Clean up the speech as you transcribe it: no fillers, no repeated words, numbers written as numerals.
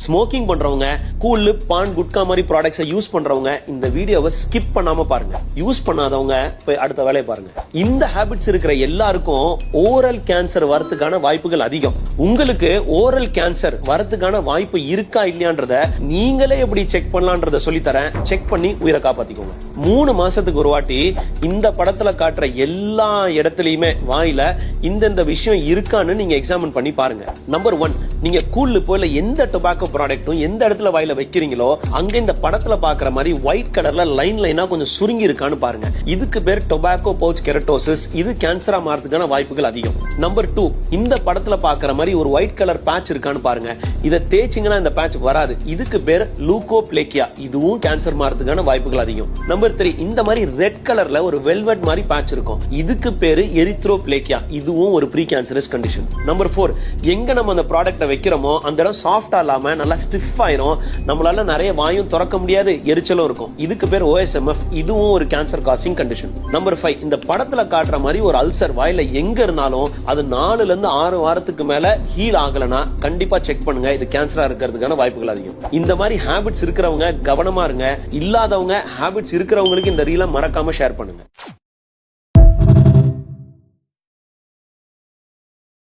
Smoking பண்றவங்க, cool, பான், குட்கா மாதிரி ப்ராடக்ட்ஸை யூஸ் பண்றவங்க இந்த வீடியோவை ஸ்கிப் பண்ணாம பாருங்க. யூஸ் பண்ணாதவங்க போய் அடுத்த வேலையை பாருங்க. இந்த ஹேபிட்ஸ் இருக்கிற எல்லாருக்கும் ஓரல் கேன்சர் வரதுக்கான வாய்ப்புகள் அதிகம். உங்களுக்கு ஓரல் கேன்சர் வரதுக்கான வாய்ப்பு இருக்கா இல்லையான்றத நீங்களே எப்படி செக் பண்ணலாம்ன்றத சொல்லி தரேன். செக் பண்ணி உயிரை காப்பாத்திக்கோங்க. 3 மாசத்துக்கு ஒரு வாட்டி இந்த படத்துல காட்டுற எல்லா இடத்துலயுமே வாயில இந்த விஷயம் இருக்கான்னு நீங்க எக்ஸாமின் பண்ணி பாருங்க. நம்பர் 1, நீங்க கூல்ல போல எந்த டொபாக்கோ ப்ராடக்ட்டும் எந்த இடத்துல வாயில வைக்கிறீங்களோ அங்க இந்த படத்துல பாக்குற மாதிரி ஒயிட் கலர்ல லைனா கொஞ்சம் சுருங்கி இருக்கான்னு பாருங்க. இதுக்கு பேர் டொபாக்கோ பவுச் கெரட்டோசிஸ். இது கேன்சரா மாறதுக்கான வாய்ப்புகள் அதிகம். நம்பர் 2, இந்த படத்துல பாக்குற மாதிரி ஒரு ஒயிட் கலர் பேட்ச் இருக்கான்னு பாருங்க. இதை தேய்ச்சிங்கன்னா இந்த பேட்ச் வராது. இதுக்கு பேர் லூகோப்ளேக்கியா. இதுவும் கேன்சர் மாறதுக்கான வாய்ப்புகள் அதிகம். நம்பர் 3, இந்த மாதிரி ரெட் கலர்ல ஒரு வெல்வெட் மாதிரி பேட்ச் இருக்கும். இதுக்கு பேரு எரித்ரோப்ளேக்கியா. இதுவும் ஒரு ப்ரீ கேன்சரஸ் கண்டிஷன். நம்பர் 4, எங்க நம்ம அந்த ப்ராடக்ட்டை வைக்கிறோமோ அந்த இடம் சாஃப்டா இல்லாம நல்லா ஸ்டிஃப் ஆயிரும். நம்மளால நிறைய வாயும் திறக்க முடியாது, எரிச்சலும் இருக்கும். இதுக்கு பேர் OSMF. இதுவும் ஒரு கேன்சர் காசிங் கண்டிஷன். நம்பர் 5, இந்த படத்துல காட்டுற மாதிரி ஒரு அல்சர் வாயில எங்க இருந்தாலும் அது 4 ல இருந்து 6 வாரத்துக்கு மேல ஹீல் ஆகலனா கண்டிப்பா செக் பண்ணுங்க. இது கேன்சரா இருக்கிறதுக்கான வாய்ப்புகள் அதிகம். இந்த மாதிரி ஹேபிட்ஸ் இருக்கிறவங்க கவனமா இருங்க. இல்லாதவங்க, ஹேபிட்ஸ் இருக்கிறவங்களுக்கு இந்த ரீலை மறக்காம ஷேர் பண்ணுங்க.